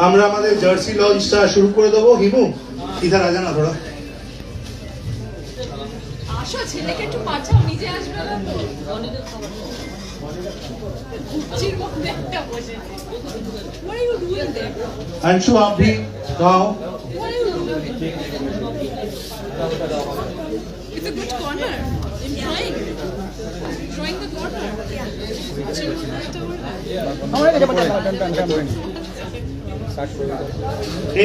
আমরা আমাদের জার্সি লঞ্চটা শুরু করে দেবো। হিমু ইধার আ জানা থোড়া। আসো, ছেলেকে একটু পাঠাও, নিজে আসবে না তো। কুচির মধ্যে একটা বসে। What are you doing there? Anshu आप भी गाओ। What are you doing? It's a good corner. I'm trying. Trying the corner. Yeah. কুচির মধ্যে একটা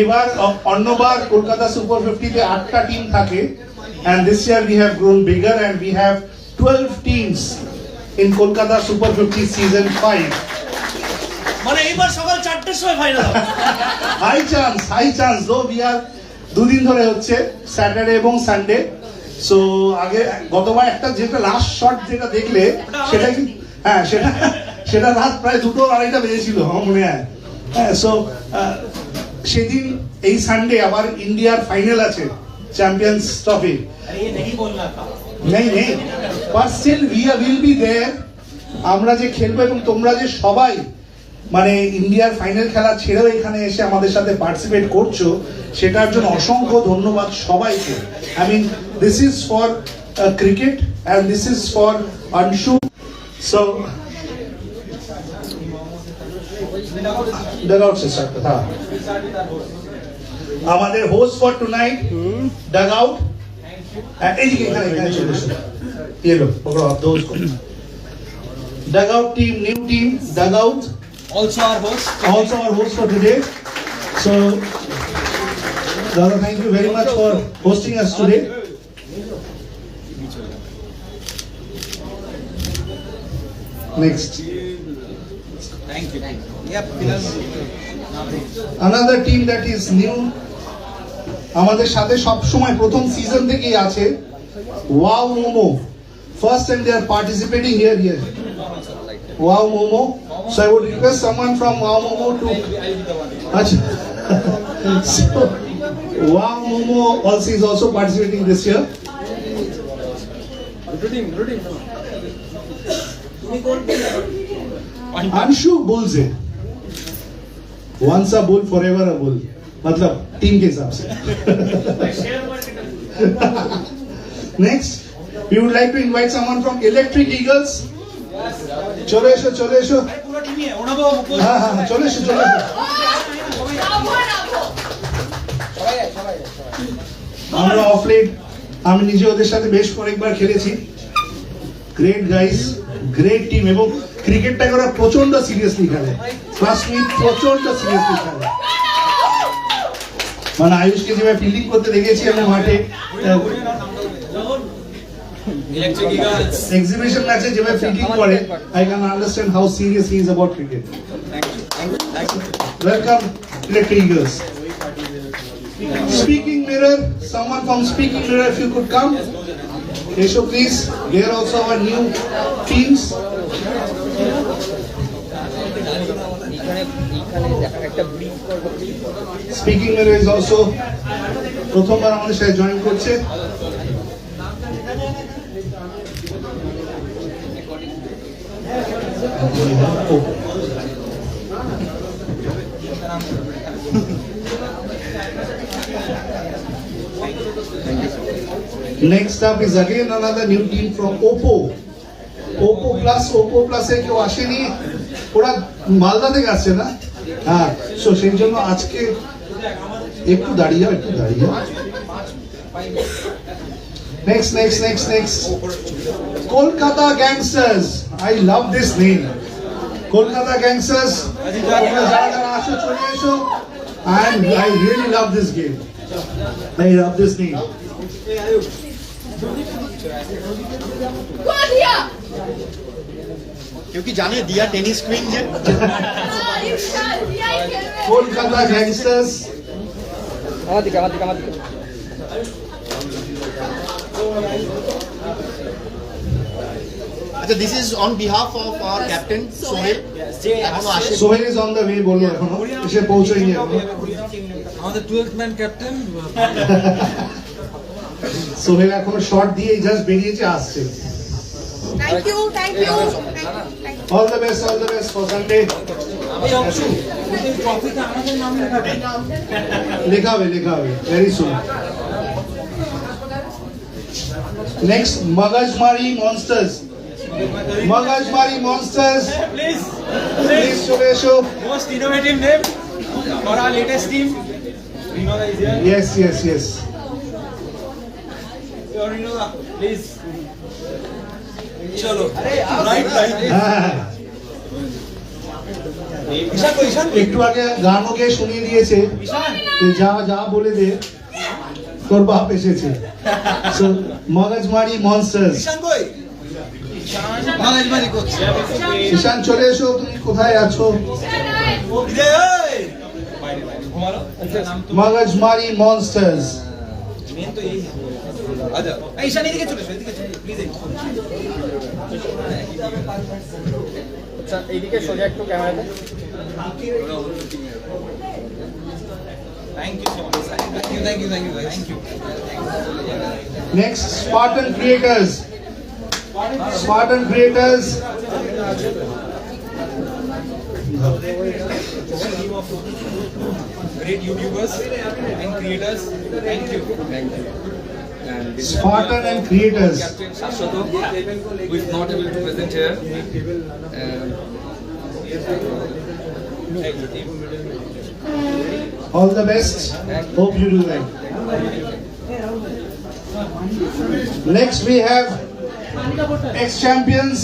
এবার অন্যবার কলকাতা সুপার 50 তে 8টা টিম থাকে and this year we have grown bigger and we have 12 teams in Kolkata Super 50 season 5. মানে এইবার সকাল 4টার সময় ফাইনাল হবে। হাই চান্স দো we are দুদিন ধরে হচ্ছে স্যাটারডে এবং সানডে। সো আগে গতবার একটা যেটা লাস্ট শট যেটা দেখলে সেটা কি হ্যাঁ সেটা রাত প্রায় 2-2:30 বেজেছিল আমার মনে হয়। হ্যাঁ সো সেদিন এই সানডে আবার ইন্ডিয়ার ফাইনাল আছে চ্যাম্পিয়ন্স ট্রফি। নেই but still will be there. আমরা যে খেলবো এবং তোমরা যে সবাই মানে ইন্ডিয়ার ফাইনাল খেলা ছেড়েও এখানে এসে আমাদের সাথে পার্টিসিপেট করছো সেটার জন্য অসংখ্য ধন্যবাদ সবাইকে। I mean this is for cricket and this is for Anshu. So dugout से स्टार्ट था আমাদের হোস্ট ফর টুনাইট डगआउट এইদিকে এখানে চলে এসো ये लो पकड़ो आप दो उसको dugout team new team dugout Also our host for today. So Dada, thank you very much for hosting us today. Next. Thank you. Yep. Another team that is new আমাদের সাথে সব সময় প্রথম সিজন থেকেই আছে Wow Momo. First time they are participating here. Wow Momo. So I would request someone from Wow Momo to so, Wow Momo also is also participating this year. Anshu Bulls है once a bull forever a bull मतलब team के हिसाब से next we would like to invite someone from Electric Eagles चलो एसो পুরো টিমই ওনাবো মুকুল। हाँ चलो एसो আমরা অফ লেট আমি নিজে ওদের সাথে বেশ কয়েকবার খেলেছি। গ্রেট গাইস, গ্রেট টিম এবং ক্রিকেটটাকে ওরা প্রচন্ড সিরিয়াসলি খেলে। ট্রাস্ট মি, প্রচন্ড সিরিয়াসলি খেলে। মানে আয়ুষকে যেভাবে ফিল্ডিং করতে দেখেছি আমি মাঠে ইলেকট্রিক ইগলস এক্সিবিশন ম্যাচে যেভাবে ফিল্ডিং করে I can understand how serious he is about cricket. Welcome Electric Eagles. Speaking Mirror, someone from Speaking Mirror if you could come. Esho please, they are also our new teams. Speaking Mirror is also প্রথমবার আমাদের সাথে join করছে। Next up is again another new team from Oppo. Oppo Plus এ কেউ আসেনি, ওরা মালদা থেকে আসছে না? হ্যাঁ, সো সেই জন্য আজকে একটু দাঁড়িয়ে যাও। Next. Kolkata Gangsters. I love this name. Kolkata Gangsters. যারা আসো চলে এসো। And I really love this game. I love this name. क्योंकि जाने दिया टेनिस क्वीन जे Kolkata Gangsters. अच्छा this is on behalf of our captain Sohail এখনো আসে Sohail is on the way বললো এখনো এসে পৌঁছায়নি এখনো। আমাদের 12th ম্যান ক্যাপ্টেন সোহেল এখনো শট দিয়ে জাস্ট বেরিয়েছে আসছে। Thank you. All the best for Sunday. লেখা হবে very soon. Next, Magajmari Monsters. Magajmari Monsters. Please, Please চলে এসো। most innovative name for our latest team. Vinod is here. Yes. Vinod, please. चलो right. হ্যাঁ, ईशान को ईशान একটু আগে গান ওকে শুনিয়ে দিয়েছে ईशान যে যা বলে দে তোর বাপ এসেছে। So, Magajmari Monsters. ईशान कोई मगजमारी को ঈশান চলে এসো, তুমি কোথায় আছো? विजय ओए घुमा लो नाम तो Magajmari Monsters. मेन तो यही है आजा ईशान इधर चले प्लीज আচ্ছা এইদিকে সোজা একটু ক্যামেরাতে thank you so much thank you Next, Spartan Creators. Spartan Creators. great YouTubers and creators. Thank you. Spartan and Creators. Captain Shashwato, who is not able to present here. All the best. Hope you do well. Next, we have ex-champions,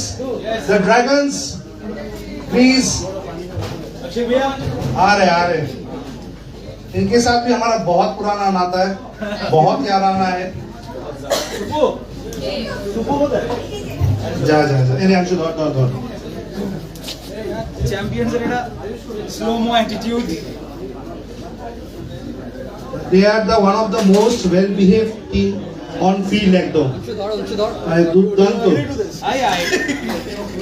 the Dragons. Please. Akshay भैया आ रहे इनके साथ भी हमारा बहुत पुराना नाता है, बहुत याराना है। सुपो होता है जा इन्हें अंशु दौड़ चैंपियंस है बेटा slow mo attitude They are the one of the most well-behaved team on field একদম উঁচু ধর মানে দুর্দান্ত। Eye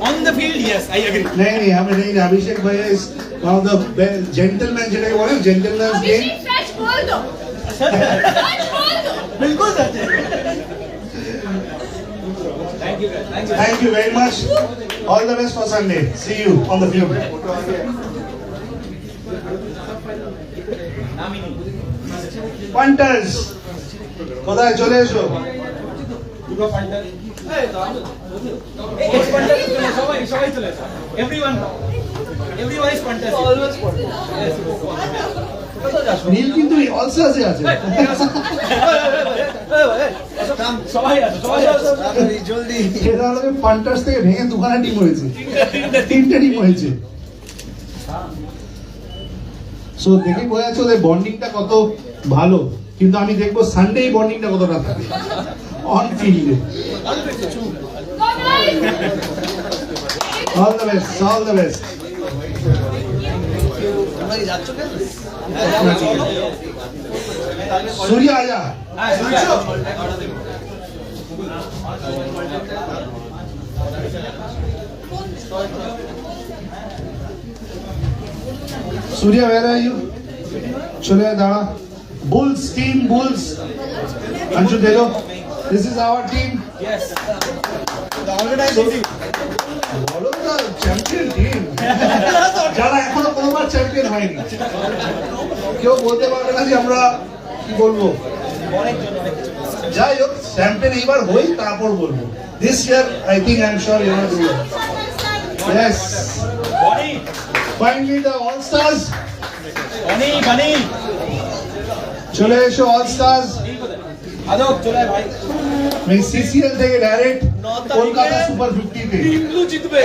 on the field yes I agree नहीं हमें नहीं अभिषेक भाई is one of the gentlemen যেটাকে বলে gentleman's game। अभिषेक सच बोल दो सच बोल दो बिल्कुल सच है thank you Thank you very much. All the best for Sunday. See you on the field. Punters. কোথায় চলে এসো? দুটো ফান্টার এক্স ফান্টার সবাই চলে এভরিওয়ান ইজ ফান্টার অলওয়েজ নীল কিন্তু অলসাসে আছে। সবাই জলদি এটা হলো পান্টার্স থেকে ভেঙে দুখানা টিম হয়েছে, তিনটে টিম হয়েছে। সো দেখে বোঝা যাচ্ছে ওদের বন্ডিংটা কত ভালো, কিন্তু আমি দেখবো সানডে বন্ডিংটা কতটা থাকে অন ফিল্ডে। All the best, all the best. তোমরা কি যাচ্ছ কেন सूर्य आजा। सूर्य where are you? चले दाड़ा। Bulls team, Bulls। अंशु दे दो। This is our team। Yes বলো না চ্যাম্পিয়ন টিম যারা এখনো কোনোবার চ্যাম্পিয়ন হয়নি, কেউ বলতে পারবে না যে আমরা কি বলবো। যাই হোক চ্যাম্পিয়ন এইবার হই তারপর বলবো। This year I think I am sure you are doing yes. Bunny finally the all stars. Bunny চলে এসো অল স্টার্স। আদক চলে আয় ভাই আমি সিসিএল থেকে ডাইরেক্ট কলকাতা সুপার 50 তে। টিমলু জিতবে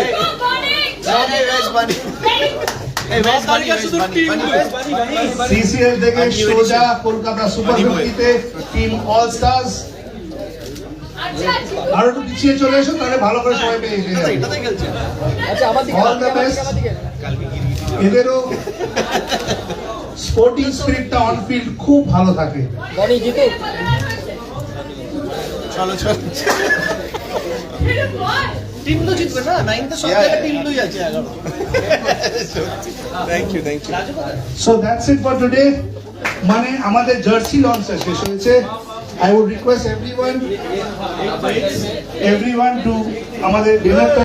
এই দশ তারিখে শুধু টিমলু সিসিএল থেকে সোজা কলকাতা সুপার 50 তে টিম অল স্টার্স। আরো একটু পিছিয়ে চলে এসো তাহলে ভালো করে সবাই পেয়ে যাবে। এটাতে খেলছে আচ্ছা আমার দিকে All the best. আমার দিকে এদেরও স্পোর্টিং স্পিরিটটা অন ফিল্ড খুব ভালো থাকে। বনি জিতু চলো টিমলু জিতবে না নাইনতে সব জায়গায় টিমলুই আছে 11 thank you so that's it for today. মানে আমাদের জার্সি লঞ্চটা শেষ হয়েছে। I would request everyone to আমাদের ডিনারটা